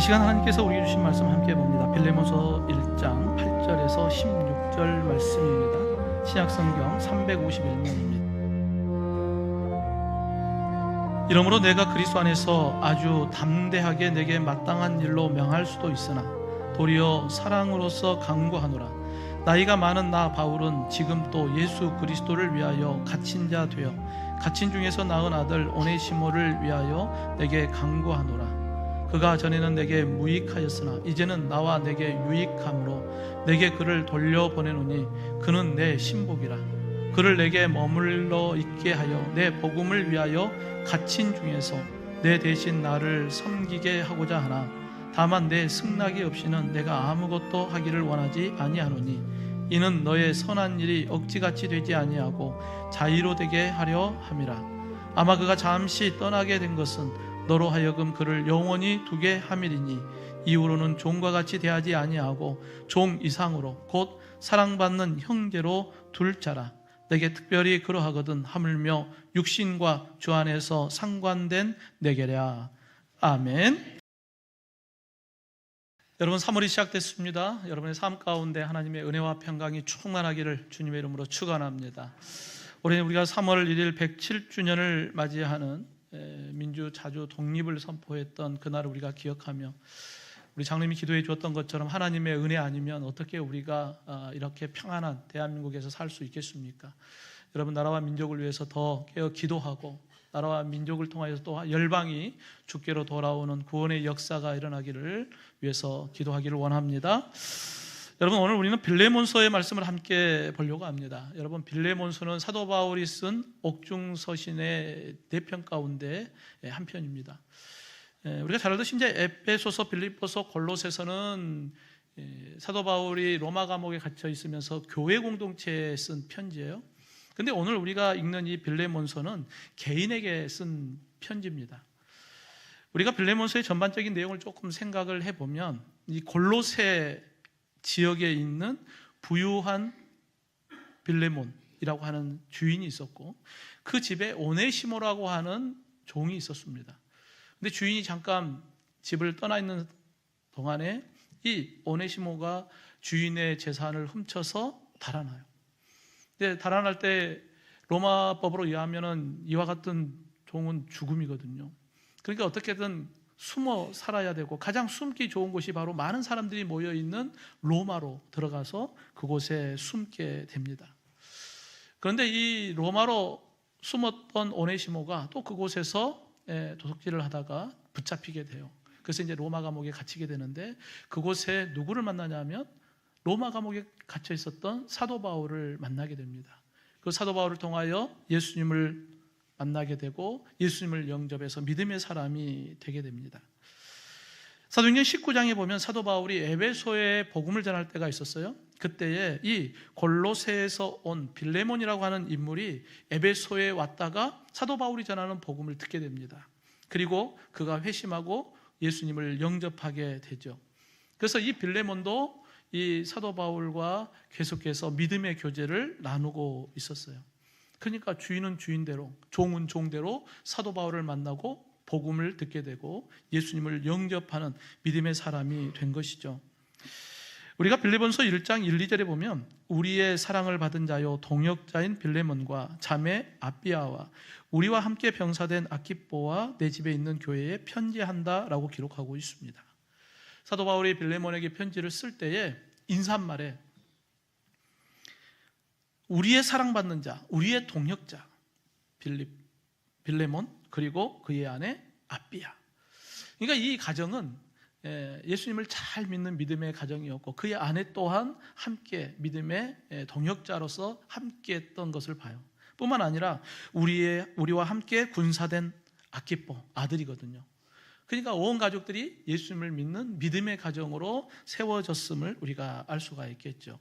이 시간 하나님께서 우리에게 주신 말씀 함께 봅니다. 빌레몬서 1장 8절에서 16절 말씀입니다. 신약성경 351면입니다. 이러므로 내가 그리스도 안에서 아주 담대하게 내게 마땅한 일로 명할 수도 있으나 도리어 사랑으로서 강구하노라. 나이가 많은 나 바울은 지금 또 예수 그리스도를 위하여 갇힌 자 되어 갇힌 중에서 낳은 아들 오네시모를 위하여 내게 강구하노라. 그가 전에는 내게 무익하였으나 이제는 나와 내게 유익함으로 내게 그를 돌려보내노니 그는 내 신복이라. 그를 내게 머물러 있게 하여 내 복음을 위하여 갇힌 중에서 내 대신 나를 섬기게 하고자 하나 다만 내 승낙이 없이는 내가 아무것도 하기를 원하지 아니하노니 이는 너의 선한 일이 억지같이 되지 아니하고 자의로 되게 하려 함이라. 아마 그가 잠시 떠나게 된 것은 너로 하여금 그를 영원히 두게 함이리니 이후로는 종과 같이 대하지 아니하고 종 이상으로 곧 사랑받는 형제로 둘 자라. 내게 특별히 그러하거든 하물며 육신과 주 안에서 상관된 내게랴. 아멘. 여러분, 3월이 시작됐습니다. 여러분의 삶 가운데 하나님의 은혜와 평강이 충만하기를 주님의 이름으로 축원합니다. 올해 우리가 3월 1일 107주년을 맞이하는 민주 자주 독립을 선포했던 그날을 우리가 기억하며 우리 장로님이 기도해 주었던 것처럼 하나님의 은혜 아니면 어떻게 우리가 이렇게 평안한 대한민국에서 살 수 있겠습니까? 여러분, 나라와 민족을 위해서 더 깨어 기도하고 나라와 민족을 통하여서 또 열방이 주께로 돌아오는 구원의 역사가 일어나기를 위해서 기도하기를 원합니다. 여러분, 오늘 우리는 빌레몬서의 말씀을 함께 보려고 합니다. 여러분, 빌레몬서는 사도 바울이 쓴 옥중서신의 4편 가운데 한 편입니다. 우리가 잘 알듯이 이제 에베소서, 빌립보서, 골로새서는 사도 바울이 로마 감옥에 갇혀 있으면서 교회 공동체에 쓴 편지예요. 근데 오늘 우리가 읽는 이 빌레몬서는 개인에게 쓴 편지입니다. 우리가 빌레몬서의 전반적인 내용을 조금 생각을 해보면 이 골로새 지역에 있는 부유한 빌레몬이라고 하는 주인이 있었고 그 집에 오네시모라고 하는 종이 있었습니다. 근데 주인이 잠깐 집을 떠나 있는 동안에 이 오네시모가 주인의 재산을 훔쳐서 달아나요. 근데 달아날 때 로마법으로 의하면 이와 같은 종은 죽음이거든요. 그러니까 어떻게든 숨어 살아야 되고 가장 숨기 좋은 곳이 바로 많은 사람들이 모여있는 로마로 들어가서 그곳에 숨게 됩니다. 그런데 이 로마로 숨었던 오네시모가 또 그곳에서 도둑질을 하다가 붙잡히게 돼요. 그래서 이제 로마 감옥에 갇히게 되는데 그곳에 누구를 만나냐면 로마 감옥에 갇혀 있었던 사도 바울을 만나게 됩니다. 그 사도 바울을 통하여 예수님을 만나게 되고 예수님을 영접해서 믿음의 사람이 되게 됩니다. 사도행전 19장에 보면 사도 바울이 에베소에 복음을 전할 때가 있었어요. 그때에 이 골로새에서 온 빌레몬이라고 하는 인물이 에베소에 왔다가 사도 바울이 전하는 복음을 듣게 됩니다. 그리고 그가 회심하고 예수님을 영접하게 되죠. 그래서 이 빌레몬도 이 사도 바울과 계속해서 믿음의 교제를 나누고 있었어요. 그러니까 주인은 주인대로, 종은 종대로 사도 바울을 만나고 복음을 듣게 되고 예수님을 영접하는 믿음의 사람이 된 것이죠. 우리가 빌레몬서 1장 1, 2절에 보면 우리의 사랑을 받은 자요 동역자인 빌레몬과 자매 아비아와 우리와 함께 병사된 아키뽀와 내 집에 있는 교회에 편지한다라고 기록하고 있습니다. 사도 바울이 빌레몬에게 편지를 쓸 때에 인사말에 우리의 사랑받는 자, 우리의 동역자 빌레몬 그리고 그의 아내 아비아. 그러니까 이 가정은 예수님을 잘 믿는 믿음의 가정이었고 그의 아내 또한 함께 믿음의 동역자로서 함께 했던 것을 봐요. 뿐만 아니라 우리와 함께 군사된 아키뽀 아들이거든요. 그러니까 온 가족들이 예수님을 믿는 믿음의 가정으로 세워졌음을 우리가 알 수가 있겠죠.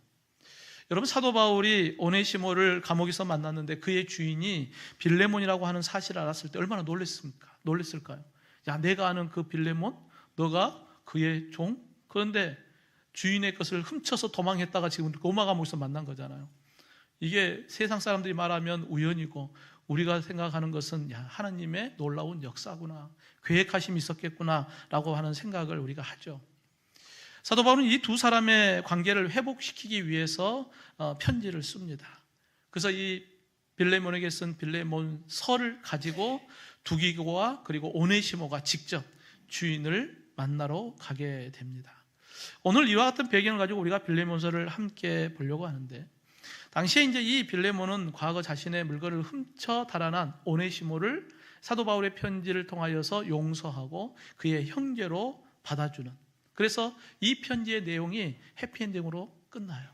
여러분, 사도 바울이 오네시모를 감옥에서 만났는데 그의 주인이 빌레몬이라고 하는 사실을 알았을 때 얼마나 놀랬을까요? 야, 내가 아는 그 빌레몬? 너가 그의 종? 그런데 주인의 것을 훔쳐서 도망했다가 지금 로마 감옥에서 만난 거잖아요. 이게 세상 사람들이 말하면 우연이고 우리가 생각하는 것은 하나님의 놀라운 역사구나, 계획하심이 있었겠구나 라고 하는 생각을 우리가 하죠. 사도 바울은 이 두 사람의 관계를 회복시키기 위해서 편지를 씁니다. 그래서 이 빌레몬에게 쓴 빌레몬서를 가지고 두기고와 그리고 오네시모가 직접 주인을 만나러 가게 됩니다. 오늘 이와 같은 배경을 가지고 우리가 빌레몬서를 함께 보려고 하는데, 당시에 이제 이 빌레몬은 과거 자신의 물건을 훔쳐 달아난 오네시모를 사도 바울의 편지를 통하여서 용서하고 그의 형제로 받아주는, 그래서 이 편지의 내용이 해피엔딩으로 끝나요.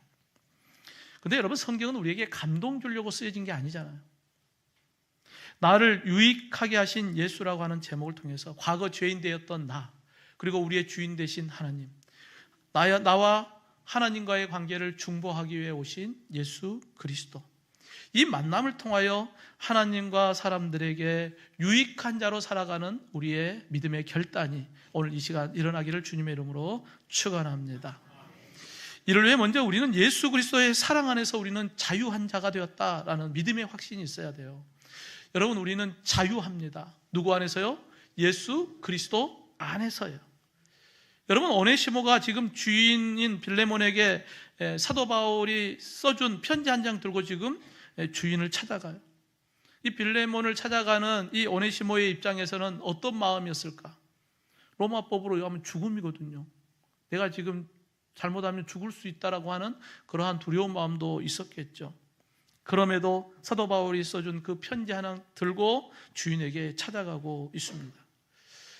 근데 여러분, 성경은 우리에게 감동 주려고 쓰여진 게 아니잖아요. 나를 유익하게 하신 예수라고 하는 제목을 통해서 과거 죄인 되었던 나, 그리고 우리의 주인 되신 하나님, 나와 하나님과의 관계를 중보하기 위해 오신 예수 그리스도, 이 만남을 통하여 하나님과 사람들에게 유익한 자로 살아가는 우리의 믿음의 결단이 오늘 이 시간 일어나기를 주님의 이름으로 축원합니다. 이를 위해 먼저 우리는 예수 그리스도의 사랑 안에서 우리는 자유한 자가 되었다라는 믿음의 확신이 있어야 돼요. 여러분, 우리는 자유합니다. 누구 안에서요? 예수 그리스도 안에서요. 여러분, 오네시모가 지금 주인인 빌레몬에게 사도 바울이 써준 편지 한 장 들고 지금 주인을 찾아가요. 이 빌레몬을 찾아가는 이 오네시모의 입장에서는 어떤 마음이었을까? 로마법으로 하면 죽음이거든요. 내가 지금 잘못하면 죽을 수 있다라고 하는 그러한 두려운 마음도 있었겠죠. 그럼에도 사도 바울이 써준 그 편지 하나 들고 주인에게 찾아가고 있습니다.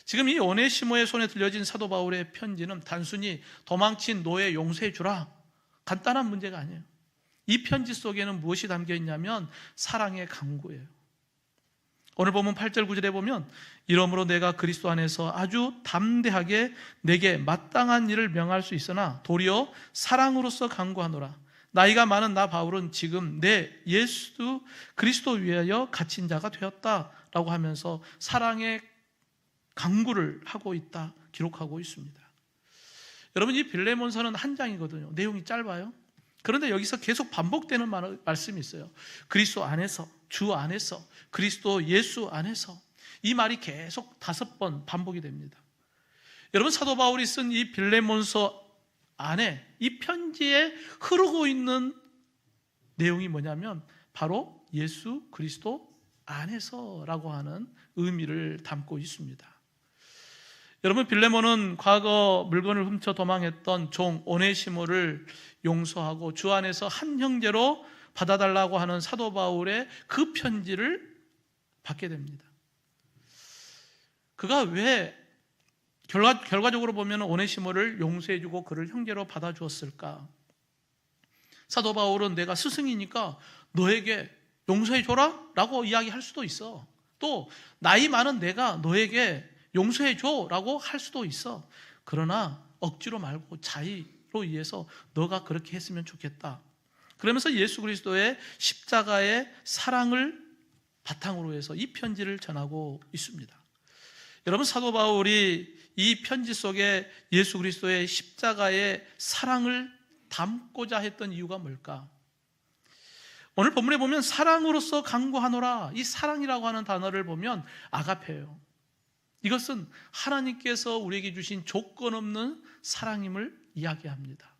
지금 이 오네시모의 손에 들려진 사도 바울의 편지는 단순히 도망친 노예 용서해 주라, 간단한 문제가 아니에요. 이 편지 속에는 무엇이 담겨 있냐면 사랑의 강구예요. 오늘 보면 8절 9절에 보면, 이러므로 내가 그리스도 안에서 아주 담대하게 내게 마땅한 일을 명할 수 있으나 도리어 사랑으로서 강구하노라. 나이가 많은 나 바울은 지금 내 예수 그리스도 위하여 갇힌 자가 되었다라고 하면서 사랑의 강구를 하고 있다 기록하고 있습니다. 여러분, 이 빌레몬서는 한 장이거든요. 내용이 짧아요. 그런데 여기서 계속 반복되는 말씀이 있어요. 그리스도 안에서, 주 안에서, 그리스도 예수 안에서, 이 말이 계속 5번 반복이 됩니다. 여러분, 사도 바울이 쓴 이 빌레몬서 안에, 이 편지에 흐르고 있는 내용이 뭐냐면 바로 예수 그리스도 안에서라고 하는 의미를 담고 있습니다. 여러분, 빌레몬은 과거 물건을 훔쳐 도망했던 종 오네시모를 용서하고 주 안에서 한 형제로 받아달라고 하는 사도 바울의 그 편지를 받게 됩니다. 그가 왜 결과적으로 보면 오네시모를 용서해주고 그를 형제로 받아주었을까? 사도 바울은 내가 스승이니까 너에게 용서해줘라 라고 이야기할 수도 있어. 또 나이 많은 내가 너에게 용서해줘 라고 할 수도 있어. 그러나 억지로 말고 자의로 의해서 너가 그렇게 했으면 좋겠다. 그러면서 예수 그리스도의 십자가의 사랑을 바탕으로 해서 이 편지를 전하고 있습니다. 여러분, 사도 바울이 이 편지 속에 예수 그리스도의 십자가의 사랑을 담고자 했던 이유가 뭘까? 오늘 본문에 보면 사랑으로서 강구하노라, 이 사랑이라고 하는 단어를 보면 아가페예요. 이것은 하나님께서 우리에게 주신 조건 없는 사랑임을 이야기합니다.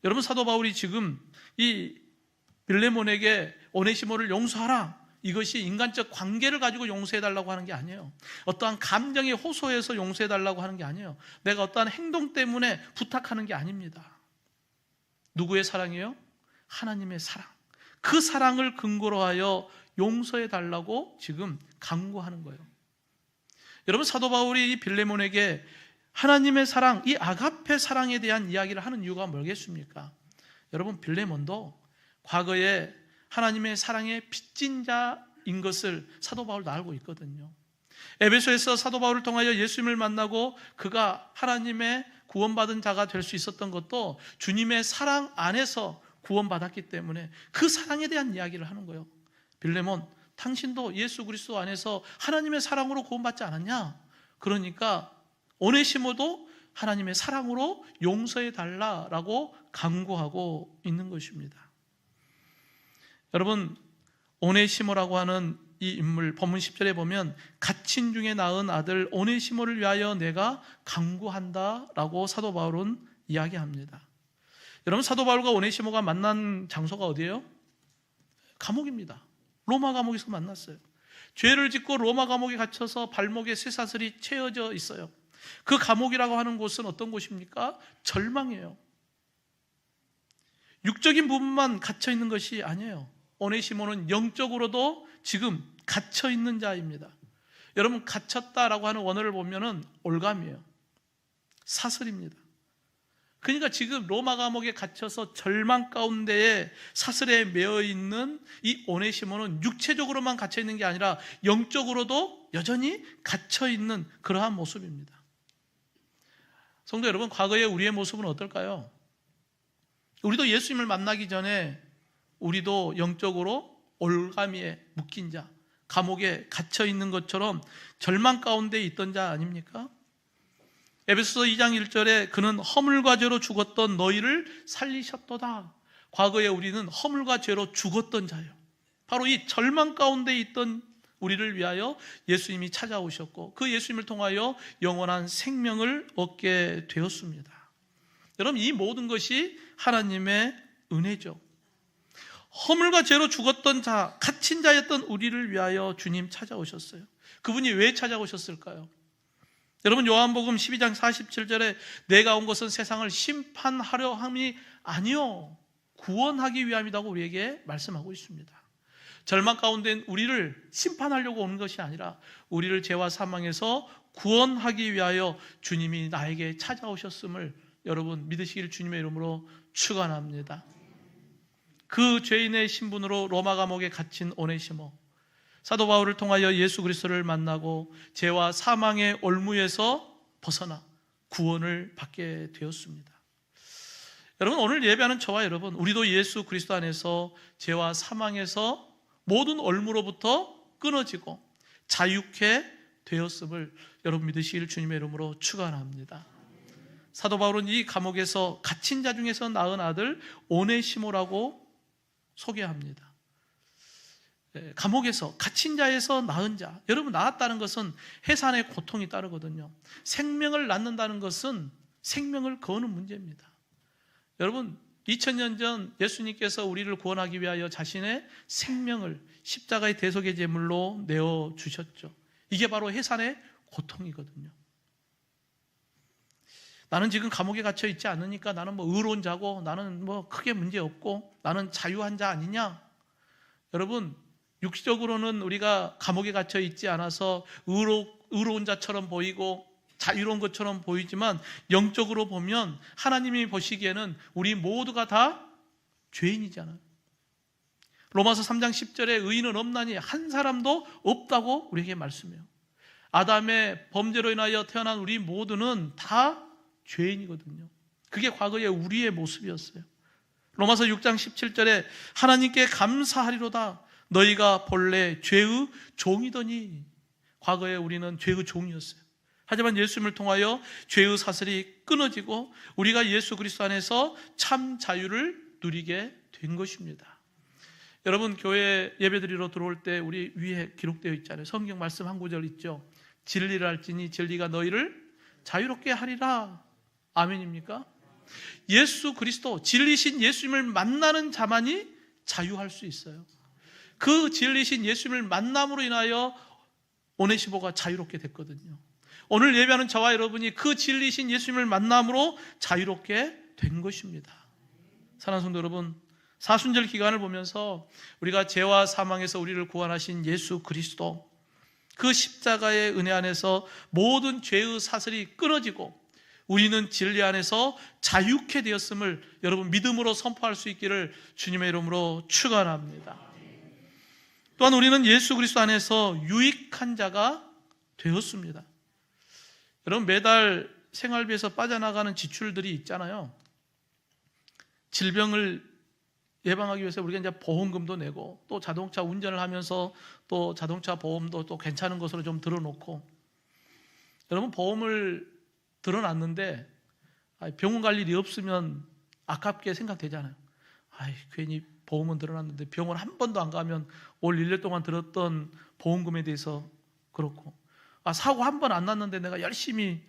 여러분, 사도 바울이 지금 이 빌레몬에게 오네시모를 용서하라, 이것이 인간적 관계를 가지고 용서해달라고 하는 게 아니에요. 어떠한 감정에 호소해서 용서해달라고 하는 게 아니에요. 내가 어떠한 행동 때문에 부탁하는 게 아닙니다. 누구의 사랑이에요? 하나님의 사랑. 그 사랑을 근거로 하여 용서해달라고 지금 강구하는 거예요. 여러분, 사도 바울이 이 빌레몬에게 하나님의 사랑, 이 아가페 사랑에 대한 이야기를 하는 이유가 뭐겠습니까? 여러분, 빌레몬도 과거에 하나님의 사랑의 빚진 자인 것을 사도 바울도 알고 있거든요. 에베소에서 사도 바울을 통하여 예수님을 만나고 그가 하나님의 구원받은 자가 될 수 있었던 것도 주님의 사랑 안에서 구원받았기 때문에 그 사랑에 대한 이야기를 하는 거예요. 빌레몬, 당신도 예수 그리스도 안에서 하나님의 사랑으로 구원받지 않았냐? 그러니까 오네시모도 하나님의 사랑으로 용서해 달라라고 강구하고 있는 것입니다. 여러분, 오네시모라고 하는 이 인물, 본문 10절에 보면 갇힌 중에 낳은 아들 오네시모를 위하여 내가 간구한다 라고 사도 바울은 이야기합니다. 여러분, 사도 바울과 오네시모가 만난 장소가 어디예요? 감옥입니다. 로마 감옥에서 만났어요. 죄를 짓고 로마 감옥에 갇혀서 발목에 쇠사슬이 채워져 있어요. 그 감옥이라고 하는 곳은 어떤 곳입니까? 절망이에요. 육적인 부분만 갇혀 있는 것이 아니에요. 오네시모는 영적으로도 지금 갇혀 있는 자입니다. 여러분, 갇혔다라고 하는 원어를 보면은 올감이에요. 사슬입니다. 그러니까 지금 로마 감옥에 갇혀서 절망 가운데에 사슬에 매어 있는 이 오네시모는 육체적으로만 갇혀 있는 게 아니라 영적으로도 여전히 갇혀 있는 그러한 모습입니다. 성도 여러분, 과거에 우리의 모습은 어떨까요? 우리도 예수님을 만나기 전에 우리도 영적으로 올가미에 묶인 자, 감옥에 갇혀 있는 것처럼 절망 가운데 있던 자 아닙니까? 에베소서 2장 1절에 그는 허물과 죄로 죽었던 너희를 살리셨도다. 과거에 우리는 허물과 죄로 죽었던 자예요. 바로 이 절망 가운데 있던 우리를 위하여 예수님이 찾아오셨고 그 예수님을 통하여 영원한 생명을 얻게 되었습니다. 여러분, 이 모든 것이 하나님의 은혜죠. 허물과 죄로 죽었던 자, 갇힌 자였던 우리를 위하여 주님 찾아오셨어요. 그분이 왜 찾아오셨을까요? 여러분, 요한복음 12장 47절에 내가 온 것은 세상을 심판하려 함이 아니요 구원하기 위함이라고 우리에게 말씀하고 있습니다. 절망 가운데 우리를 심판하려고 오는 것이 아니라 우리를 죄와 사망에서 구원하기 위하여 주님이 나에게 찾아오셨음을 여러분 믿으시기를 주님의 이름으로 축원합니다. 그 죄인의 신분으로 로마 감옥에 갇힌 오네시모, 사도 바울을 통하여 예수 그리스도를 만나고 죄와 사망의 올무에서 벗어나 구원을 받게 되었습니다. 여러분, 오늘 예배하는 저와 여러분, 우리도 예수 그리스도 안에서 죄와 사망에서 모든 올무로부터 끊어지고 자유케 되었음을 여러분 믿으시기를 주님의 이름으로 축원합니다. 사도 바울은 이 감옥에서 갇힌 자 중에서 낳은 아들 오네시모라고 소개합니다. 감옥에서 갇힌 자에서 낳은 자, 여러분, 낳았다는 것은 해산의 고통이 따르거든요. 생명을 낳는다는 것은 생명을 거는 문제입니다. 여러분, 2000년 전 예수님께서 우리를 구원하기 위하여 자신의 생명을 십자가의 대속의 제물로 내어주셨죠. 이게 바로 해산의 고통이거든요. 나는 지금 감옥에 갇혀 있지 않으니까 나는 의로운 자고 나는 크게 문제 없고 나는 자유한 자 아니냐? 여러분, 육적으로는 우리가 감옥에 갇혀 있지 않아서 의로운 자처럼 보이고 자유로운 것처럼 보이지만 영적으로 보면 하나님이 보시기에는 우리 모두가 다 죄인이잖아요. 로마서 3장 10절에 의인은 없나니 한 사람도 없다고 우리에게 말씀해요. 아담의 범죄로 인하여 태어난 우리 모두는 다 죄인이거든요. 그게 과거의 우리의 모습이었어요. 로마서 6장 17절에 하나님께 감사하리로다 너희가 본래 죄의 종이더니, 과거에 우리는 죄의 종이었어요. 하지만 예수님을 통하여 죄의 사슬이 끊어지고 우리가 예수 그리스도 안에서 참 자유를 누리게 된 것입니다. 여러분, 교회 예배드리러 들어올 때 우리 위에 기록되어 있잖아요. 성경 말씀 한 구절 있죠. 진리를 알지니 진리가 너희를 자유롭게 하리라. 아멘입니까? 예수 그리스도, 진리신 예수님을 만나는 자만이 자유할 수 있어요. 그 진리신 예수님을 만남으로 인하여 오네시모가 자유롭게 됐거든요. 오늘 예배하는 저와 여러분이 그 진리신 예수님을 만남으로 자유롭게 된 것입니다. 사랑하는 성도 여러분, 사순절 기간을 보면서 우리가 죄와 사망에서 우리를 구원하신 예수 그리스도, 그 십자가의 은혜 안에서 모든 죄의 사슬이 끊어지고 우리는 진리 안에서 자유케 되었음을 여러분 믿음으로 선포할 수 있기를 주님의 이름으로 축원합니다. 또한 우리는 예수 그리스도 안에서 유익한 자가 되었습니다. 여러분, 매달 생활비에서 빠져나가는 지출들이 있잖아요. 질병을 예방하기 위해서 우리가 이제 보험금도 내고 또 자동차 운전을 하면서 또 자동차 보험도 또 괜찮은 것으로 좀 들어놓고, 여러분, 보험을 들어놨는데 병원 갈 일이 없으면 아깝게 생각되잖아요. 괜히 보험은 들어놨는데 병원 한 번도 안 가면 올 1년 동안 들었던 보험금에 대해서 그렇고, 사고 한 번 안 났는데 내가 열심히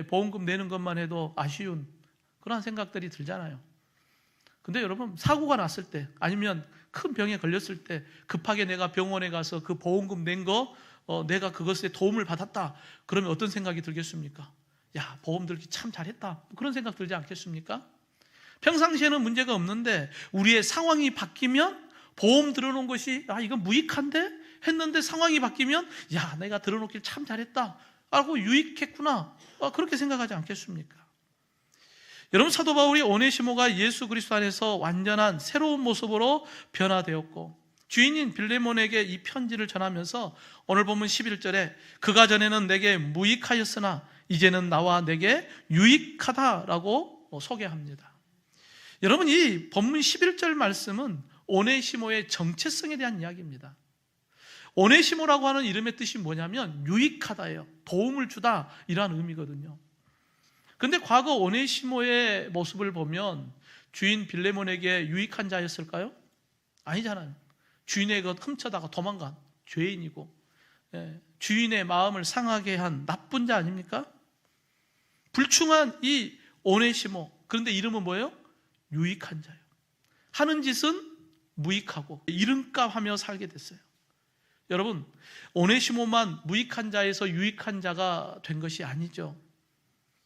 보험금 내는 것만 해도 아쉬운 그런 생각들이 들잖아요. 근데 여러분, 사고가 났을 때 아니면 큰 병에 걸렸을 때 급하게 내가 병원에 가서 그 보험금 낸 거 내가 그것에 도움을 받았다 그러면 어떤 생각이 들겠습니까? 야, 보험 들기 참 잘했다, 그런 생각 들지 않겠습니까? 평상시에는 문제가 없는데 우리의 상황이 바뀌면 보험 들어놓은 것이 이건 무익한데 했는데 상황이 바뀌면 야, 내가 들어놓길 참 잘했다 하고 유익했구나, 그렇게 생각하지 않겠습니까? 여러분, 사도 바울이 오네시모가 예수 그리스도 안에서 완전한 새로운 모습으로 변화되었고, 주인인 빌레몬에게 이 편지를 전하면서 오늘 보면 11절에 그가 전에는 내게 무익하였으나 이제는 나와 내게 유익하다라고 소개합니다. 여러분, 이 본문 11절 말씀은 오네시모의 정체성에 대한 이야기입니다. 오네시모라고 하는 이름의 뜻이 뭐냐면 유익하다예요. 도움을 주다, 이런 의미거든요. 근데 과거 오네시모의 모습을 보면 주인 빌레몬에게 유익한 자였을까요? 아니잖아요. 주인의 것 훔쳐다가 도망간 죄인이고, 주인의 마음을 상하게 한 나쁜 자 아닙니까? 불충한 이 오네시모, 그런데 이름은 뭐예요? 유익한 자예요. 하는 짓은 무익하고 이름값 하며 살게 됐어요. 여러분, 오네시모만 무익한 자에서 유익한 자가 된 것이 아니죠.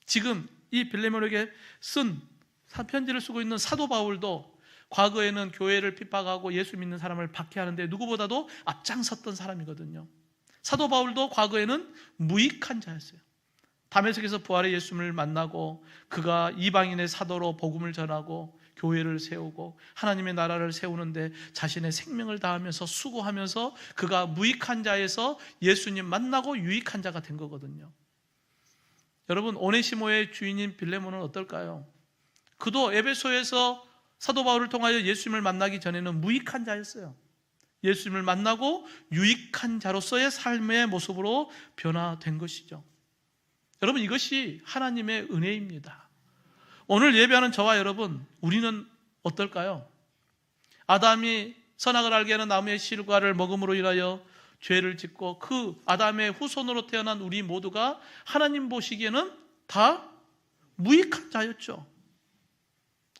지금 이 빌레몬에게 쓴 편지를 쓰고 있는 사도 바울도 과거에는 교회를 핍박하고 예수 믿는 사람을 박해하는데 누구보다도 앞장섰던 사람이거든요. 사도 바울도 과거에는 무익한 자였어요. 다메섹에서 부활의 예수님을 만나고 그가 이방인의 사도로 복음을 전하고 교회를 세우고 하나님의 나라를 세우는데 자신의 생명을 다하면서 수고하면서 그가 무익한 자에서 예수님 만나고 유익한 자가 된 거거든요. 여러분, 오네시모의 주인인 빌레몬은 어떨까요? 그도 에베소에서 사도 바울을 통하여 예수님을 만나기 전에는 무익한 자였어요. 예수님을 만나고 유익한 자로서의 삶의 모습으로 변화된 것이죠. 여러분, 이것이 하나님의 은혜입니다. 오늘 예배하는 저와 여러분, 우리는 어떨까요? 아담이 선악을 알게 하는 나무의 실과를 먹음으로 인하여 죄를 짓고 그 아담의 후손으로 태어난 우리 모두가 하나님 보시기에는 다 무익한 자였죠.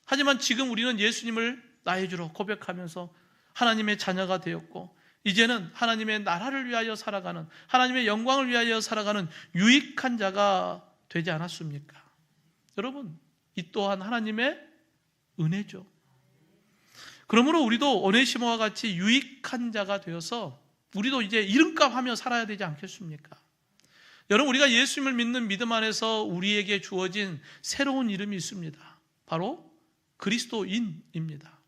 하지만 지금 우리는 예수님을 나의 주로 고백하면서 하나님의 자녀가 되었고 이제는 하나님의 나라를 위하여 살아가는, 하나님의 영광을 위하여 살아가는 유익한 자가 되지 않았습니까? 여러분, 이 또한 하나님의 은혜죠. 그러므로 우리도 오네시모와 같이 유익한 자가 되어서 우리도 이제 이름값 하며 살아야 되지 않겠습니까? 여러분, 우리가 예수님을 믿는 믿음 안에서 우리에게 주어진 새로운 이름이 있습니다. 바로 그리스도인입니다.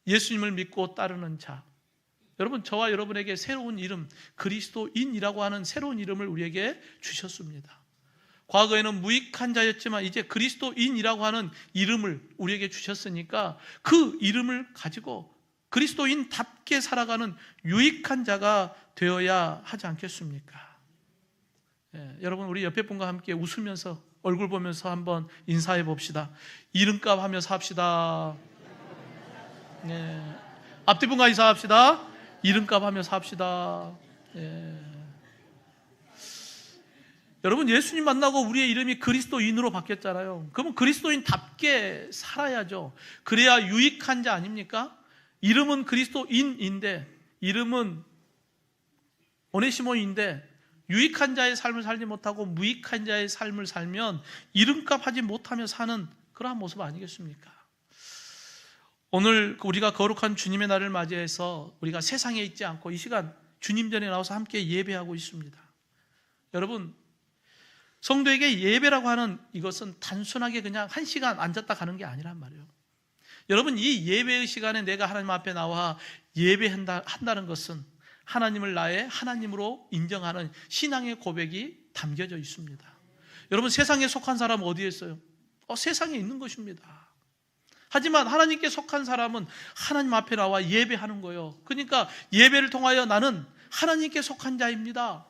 예수님을 믿고 따르는 자. 여러분, 저와 여러분에게 새로운 이름, 그리스도인이라고 하는 새로운 이름을 우리에게 주셨습니다. 과거에는 무익한 자였지만 이제 그리스도인이라고 하는 이름을 우리에게 주셨으니까 그 이름을 가지고 그리스도인답게 살아가는 유익한 자가 되어야 하지 않겠습니까? 여러분, 우리 옆에 분과 함께 웃으면서 얼굴 보면서 한번 인사해 봅시다. 이름값 하며 삽시다. 앞뒤 분과 인사합시다. 이름값 하며 삽시다. 여러분, 예수님 만나고 우리의 이름이 그리스도인으로 바뀌었잖아요. 그러면 그리스도인답게 살아야죠. 그래야 유익한 자 아닙니까? 이름은 그리스도인인데, 이름은 오네시모인데 유익한 자의 삶을 살지 못하고 무익한 자의 삶을 살면 이름값 하지 못하며 사는 그러한 모습 아니겠습니까? 오늘 우리가 거룩한 주님의 날을 맞이해서 우리가 세상에 있지 않고 이 시간 주님 전에 나와서 함께 예배하고 있습니다. 여러분, 성도에게 예배라고 하는 이것은 단순하게 그냥 한 시간 앉았다 가는 게 아니란 말이에요. 여러분, 이 예배의 시간에 내가 하나님 앞에 나와 예배한다는 것은 하나님을 나의 하나님으로 인정하는 신앙의 고백이 담겨져 있습니다. 여러분, 세상에 속한 사람은 어디에 있어요? 세상에 있는 것입니다. 하지만 하나님께 속한 사람은 하나님 앞에 나와 예배하는 거예요. 그러니까 예배를 통하여 나는 하나님께 속한 자입니다.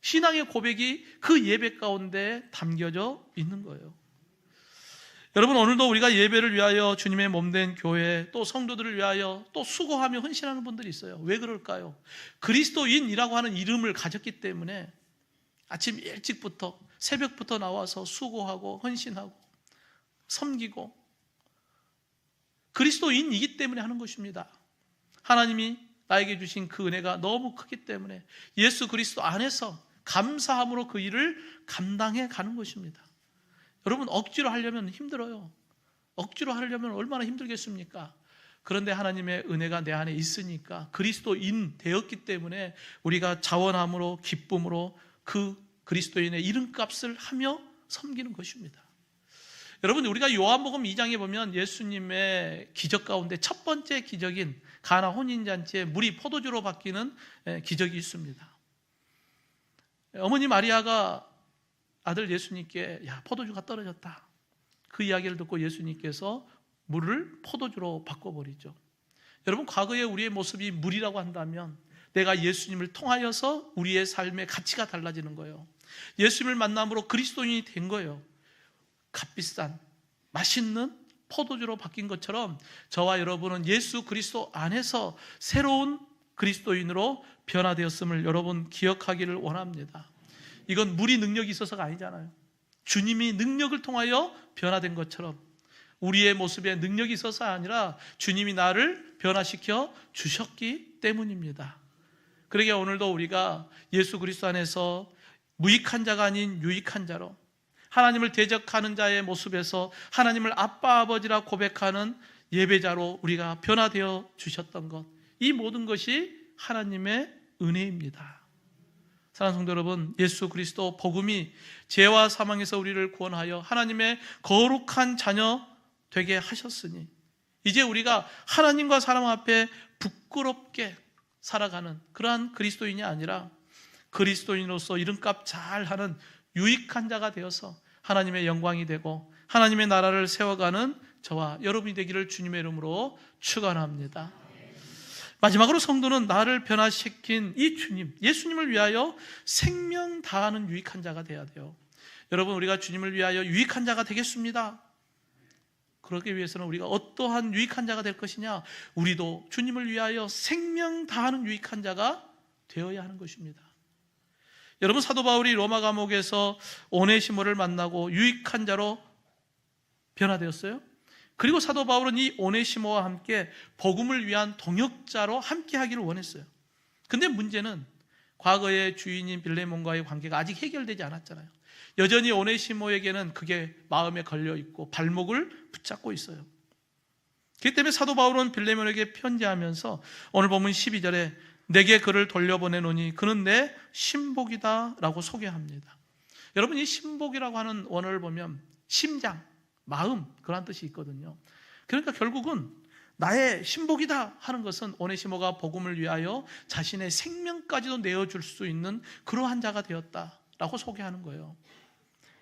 신앙의 고백이 그 예배 가운데 담겨져 있는 거예요. 여러분, 오늘도 우리가 예배를 위하여 주님의 몸된 교회, 또 성도들을 위하여 또 수고하며 헌신하는 분들이 있어요. 왜 그럴까요? 그리스도인이라고 하는 이름을 가졌기 때문에 아침 일찍부터, 새벽부터 나와서 수고하고 헌신하고 섬기고 그리스도인이기 때문에 하는 것입니다. 하나님이 나에게 주신 그 은혜가 너무 크기 때문에 예수 그리스도 안에서 감사함으로 그 일을 감당해 가는 것입니다. 여러분, 억지로 하려면 힘들어요. 억지로 하려면 얼마나 힘들겠습니까? 그런데 하나님의 은혜가 내 안에 있으니까 그리스도인 되었기 때문에 우리가 자원함으로 기쁨으로 그 그리스도인의 이름값을 하며 섬기는 것입니다. 여러분, 우리가 요한복음 2장에 보면 예수님의 기적 가운데 첫 번째 기적인 가나 혼인잔치에 물이 포도주로 바뀌는 기적이 있습니다. 어머니 마리아가 아들 예수님께 포도주가 떨어졌다, 그 이야기를 듣고 예수님께서 물을 포도주로 바꿔버리죠. 여러분, 과거에 우리의 모습이 물이라고 한다면 내가 예수님을 통하여서 우리의 삶의 가치가 달라지는 거예요. 예수님을 만남으로 그리스도인이 된 거예요. 값비싼 맛있는 포도주로 바뀐 것처럼 저와 여러분은 예수 그리스도 안에서 새로운 그리스도인으로 변화되었음을 여러분 기억하기를 원합니다. 이건 물이 능력이 있어서가 아니잖아요. 주님이 능력을 통하여 변화된 것처럼 우리의 모습에 능력이 있어서가 아니라 주님이 나를 변화시켜 주셨기 때문입니다. 그러기에 오늘도 우리가 예수 그리스도 안에서 무익한 자가 아닌 유익한 자로, 하나님을 대적하는 자의 모습에서 하나님을 아빠 아버지라 고백하는 예배자로 우리가 변화되어 주셨던 것, 이 모든 것이 하나님의 은혜입니다. 사랑하는 성도 여러분, 예수 그리스도 복음이 죄와 사망에서 우리를 구원하여 하나님의 거룩한 자녀 되게 하셨으니 이제 우리가 하나님과 사람 앞에 부끄럽게 살아가는 그러한 그리스도인이 아니라 그리스도인으로서 이름값 잘하는 유익한 자가 되어서 하나님의 영광이 되고 하나님의 나라를 세워가는 저와 여러분이 되기를 주님의 이름으로 축원합니다. 마지막으로 성도는 나를 변화시킨 이 주님, 예수님을 위하여 생명 다하는 유익한 자가 되어야 돼요. 여러분, 우리가 주님을 위하여 유익한 자가 되겠습니다. 그러기 위해서는 우리가 어떠한 유익한 자가 될 것이냐? 우리도 주님을 위하여 생명 다하는 유익한 자가 되어야 하는 것입니다. 여러분, 사도 바울이 로마 감옥에서 오네시모를 만나고 유익한 자로 변화되었어요. 그리고 사도 바울은 이 오네시모와 함께 복음을 위한 동역자로 함께 하기를 원했어요. 근데 문제는 과거의 주인인 빌레몬과의 관계가 아직 해결되지 않았잖아요. 여전히 오네시모에게는 그게 마음에 걸려 있고 발목을 붙잡고 있어요. 그렇기 때문에 사도 바울은 빌레몬에게 편지하면서 오늘 본문 12절에 내게 그를 돌려보내노니 그는 내 신복이다 라고 소개합니다. 여러분, 이 신복이라고 하는 원어를 보면 심장, 마음, 그런 뜻이 있거든요. 그러니까 결국은 나의 신복이다 하는 것은 오네시모가 복음을 위하여 자신의 생명까지도 내어줄 수 있는 그러한 자가 되었다라고 소개하는 거예요.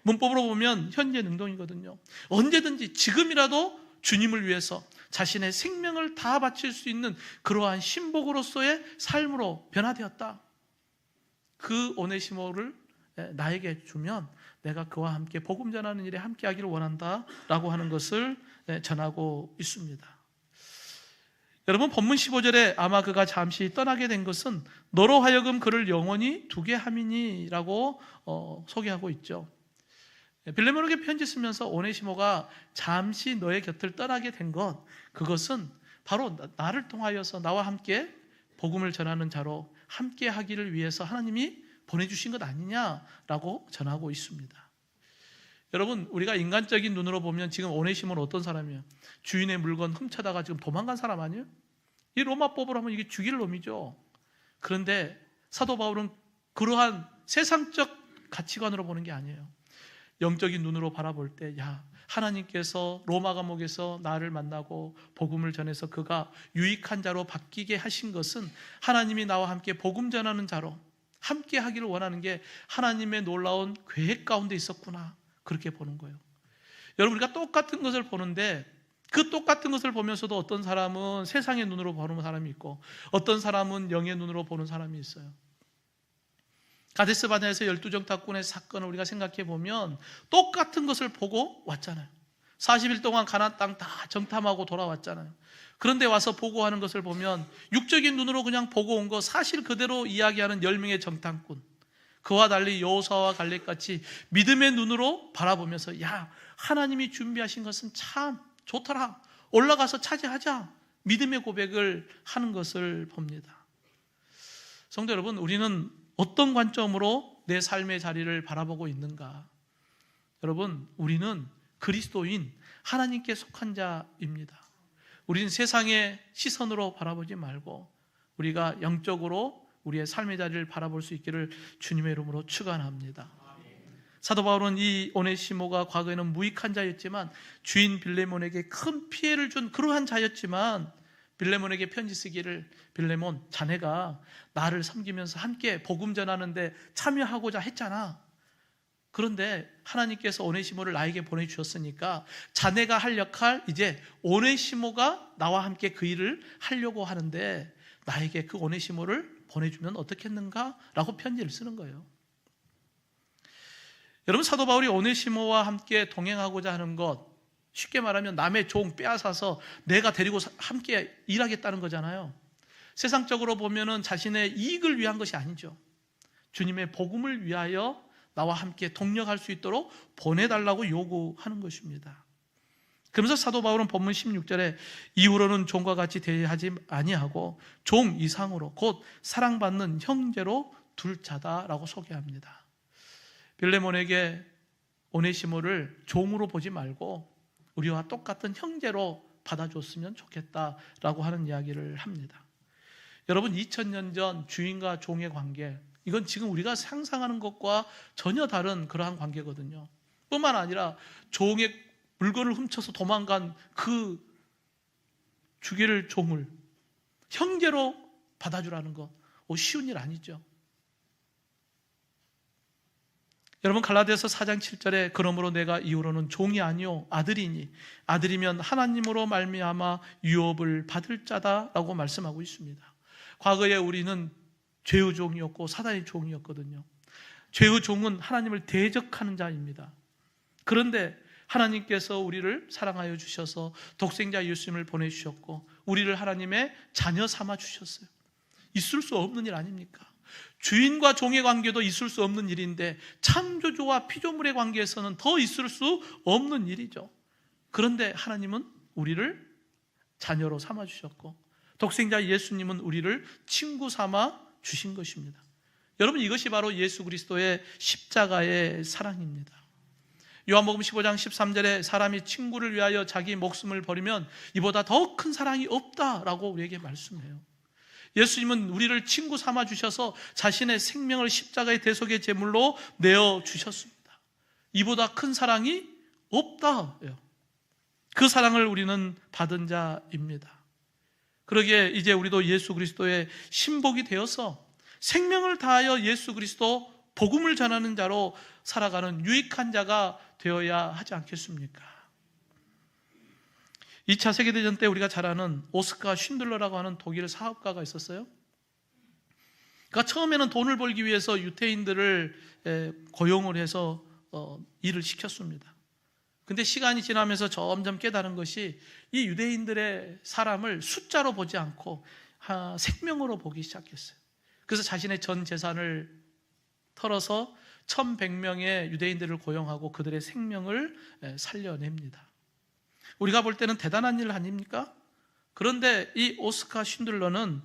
문법으로 보면 현재 능동이거든요. 언제든지 지금이라도 주님을 위해서 자신의 생명을 다 바칠 수 있는 그러한 신복으로서의 삶으로 변화되었다. 그 오네시모를 나에게 주면 내가 그와 함께 복음 전하는 일에 함께 하기를 원한다라고 하는 것을 전하고 있습니다. 여러분, 본문 15절에 아마 그가 잠시 떠나게 된 것은 너로 하여금 그를 영원히 두게 함이니라고 소개하고 있죠. 빌레몬에게 편지 쓰면서 오네시모가 잠시 너의 곁을 떠나게 된 것, 그것은 바로 나를 통하여서 나와 함께 복음을 전하는 자로 함께 하기를 위해서 하나님이 보내주신 것 아니냐라고 전하고 있습니다. 여러분, 우리가 인간적인 눈으로 보면 지금 오네시모는 어떤 사람이에요? 주인의 물건 훔쳐다가 지금 도망간 사람 아니에요? 이 로마법으로 하면 이게 죽일 놈이죠. 그런데 사도 바울은 그러한 세상적 가치관으로 보는 게 아니에요. 영적인 눈으로 바라볼 때, 하나님께서 로마 감옥에서 나를 만나고 복음을 전해서 그가 유익한 자로 바뀌게 하신 것은 하나님이 나와 함께 복음 전하는 자로 함께 하기를 원하는 게 하나님의 놀라운 계획 가운데 있었구나, 그렇게 보는 거예요. 여러분, 우리가 똑같은 것을 보는데 그 똑같은 것을 보면서도 어떤 사람은 세상의 눈으로 보는 사람이 있고 어떤 사람은 영의 눈으로 보는 사람이 있어요. 가데스 바네아에서 12정탐꾼의 사건을 우리가 생각해 보면 똑같은 것을 보고 왔잖아요. 40일 동안 가나안 땅 다 정탐하고 돌아왔잖아요. 그런데 와서 보고하는 것을 보면 육적인 눈으로 그냥 보고 온 거 사실 그대로 이야기하는 10명의 정탐꾼, 그와 달리 여호수아와 갈렙같이 믿음의 눈으로 바라보면서 야, 하나님이 준비하신 것은 참 좋더라, 올라가서 차지하자, 믿음의 고백을 하는 것을 봅니다. 성도 여러분, 우리는 어떤 관점으로 내 삶의 자리를 바라보고 있는가? 여러분, 우리는 그리스도인 하나님께 속한 자입니다. 우리는 세상의 시선으로 바라보지 말고 우리가 영적으로 우리의 삶의 자리를 바라볼 수 있기를 주님의 이름으로 축원합니다. 사도 바울은 이 오네시모가 과거에는 무익한 자였지만 주인 빌레몬에게 큰 피해를 준 그러한 자였지만 빌레몬에게 편지 쓰기를, 빌레몬, 자네가 나를 섬기면서 함께 복음 전하는데 참여하고자 했잖아. 그런데 하나님께서 오네시모를 나에게 보내주셨으니까 자네가 할 역할, 이제 오네시모가 나와 함께 그 일을 하려고 하는데 나에게 그 오네시모를 보내주면 어떻겠는가? 라고 편지를 쓰는 거예요. 여러분, 사도 바울이 오네시모와 함께 동행하고자 하는 것, 쉽게 말하면 남의 종 빼앗아서 내가 데리고 함께 일하겠다는 거잖아요. 세상적으로 보면은 자신의 이익을 위한 것이 아니죠. 주님의 복음을 위하여 나와 함께 동력할 수 있도록 보내달라고 요구하는 것입니다. 그러면서 사도 바울은 본문 16절에 이후로는 종과 같이 대하지 아니하고 종 이상으로 곧 사랑받는 형제로 둘 자다라고 소개합니다. 빌레몬에게 오네시모를 종으로 보지 말고 우리와 똑같은 형제로 받아줬으면 좋겠다라고 하는 이야기를 합니다. 여러분, 2000년 전 주인과 종의 관계, 이건 지금 우리가 상상하는 것과 전혀 다른 그러한 관계거든요. 뿐만 아니라 종의 물건을 훔쳐서 도망간 그 죽일 종을 형제로 받아주라는 거 쉬운 일 아니죠. 여러분, 갈라디아서 4장 7절에 그러므로 내가 이후로는 종이 아니요 아들이니 아들이면 하나님으로 말미암아 유업을 받을 자다라고 말씀하고 있습니다. 과거에 우리는 죄의 종이었고 사단의 종이었거든요. 죄의 종은 하나님을 대적하는 자입니다. 그런데 하나님께서 우리를 사랑하여 주셔서 독생자 예수님을 보내주셨고 우리를 하나님의 자녀 삼아 주셨어요. 있을 수 없는 일 아닙니까? 주인과 종의 관계도 있을 수 없는 일인데 창조주와 피조물의 관계에서는 더 있을 수 없는 일이죠. 그런데 하나님은 우리를 자녀로 삼아 주셨고 독생자 예수님은 우리를 친구 삼아 주신 것입니다. 여러분, 이것이 바로 예수 그리스도의 십자가의 사랑입니다. 요한복음 15장 13절에 사람이 친구를 위하여 자기 목숨을 버리면 이보다 더 큰 사랑이 없다라고 우리에게 말씀해요. 예수님은 우리를 친구 삼아 주셔서 자신의 생명을 십자가의 대속의 제물로 내어 주셨습니다. 이보다 큰 사랑이 없다요. 그 사랑을 우리는 받은 자입니다. 그러기에 이제 우리도 예수 그리스도의 신복이 되어서 생명을 다하여 예수 그리스도 복음을 전하는 자로 살아가는 유익한 자가 되어야 하지 않겠습니까? 2차 세계대전 때 우리가 잘 아는 오스카 쉰들러라고 하는 독일 사업가가 있었어요. 그러니까 처음에는 돈을 벌기 위해서 유태인들을 고용을 해서 일을 시켰습니다. 근데 시간이 지나면서 점점 깨달은 것이 이 유대인들의 사람을 숫자로 보지 않고 생명으로 보기 시작했어요. 그래서 자신의 전 재산을 털어서 1100명의 유대인들을 고용하고 그들의 생명을 살려냅니다. 우리가 볼 때는 대단한 일 아닙니까? 그런데 이 오스카 쉰들러는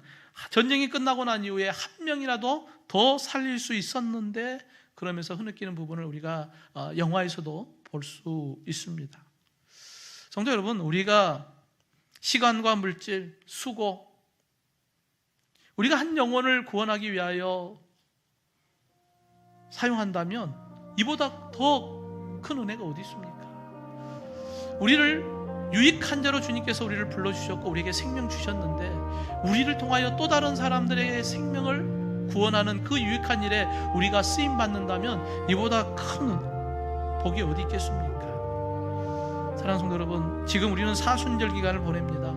전쟁이 끝나고 난 이후에 한 명이라도 더 살릴 수 있었는데 그러면서 흐느끼는 부분을 우리가 영화에서도 볼 수 있습니다. 성도 여러분, 우리가 시간과 물질, 수고, 우리가 한 영혼을 구원하기 위하여 사용한다면 이보다 더 큰 은혜가 어디 있습니까? 우리를 유익한 자로 주님께서 우리를 불러주셨고 우리에게 생명 주셨는데 우리를 통하여 또 다른 사람들에게 생명을 구원하는 그 유익한 일에 우리가 쓰임받는다면 이보다 큰 복이 어디 있겠습니까? 사랑하는 성도 여러분, 지금 우리는 사순절 기간을 보냅니다.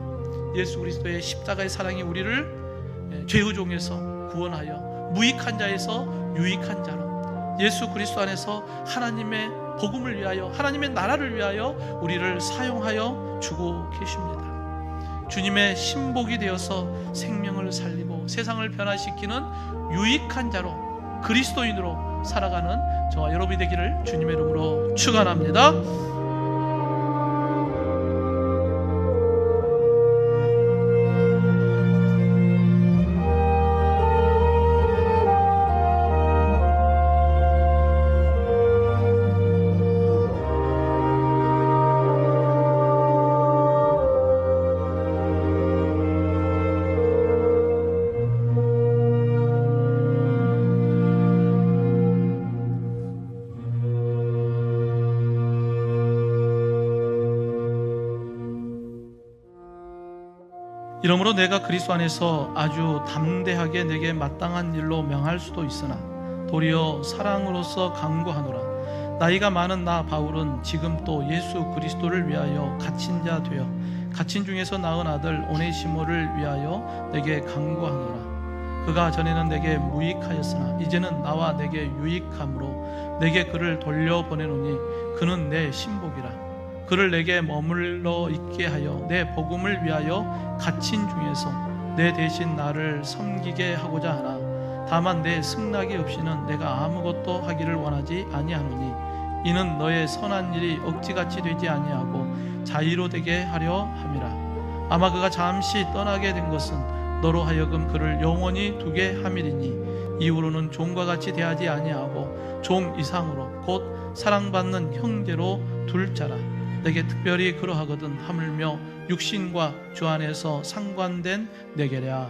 예수 그리스도의 십자가의 사랑이 우리를 죄의 종에서 구원하여 무익한 자에서 유익한 자로, 예수 그리스도 안에서 하나님의 복음을 위하여, 하나님의 나라를 위하여 우리를 사용하여 주고 계십니다. 주님의 신복이 되어서 생명을 살리고 세상을 변화시키는 유익한 자로, 그리스도인으로 살아가는 저와 여러분이 되기를 주님의 이름으로 축원합니다. 이러므로 내가 그리스도 안에서 아주 담대하게 내게 마땅한 일로 명할 수도 있으나 도리어 사랑으로서 강구하노라. 나이가 많은 나 바울은 지금 또 예수 그리스도를 위하여 갇힌 자 되어 갇힌 중에서 낳은 아들 오네시모를 위하여 내게 강구하노라. 그가 전에는 내게 무익하였으나 이제는 나와 내게 유익함으로 내게 그를 돌려보내노니 그는 내 신복이라. 그를 내게 머물러 있게 하여 내 복음을 위하여 갇힌 중에서 내 대신 나를 섬기게 하고자 하나 다만 내 승낙이 없이는 내가 아무것도 하기를 원하지 아니하노니 이는 너의 선한 일이 억지같이 되지 아니하고 자의로 되게 하려 함이라. 아마 그가 잠시 떠나게 된 것은 너로 하여금 그를 영원히 두게 함이리니 이후로는 종과 같이 대하지 아니하고 종 이상으로 곧 사랑받는 형제로 둘 자라. 내게 특별히 그러하거든 하물며 육신과 주 안에서 상관된 내게랴.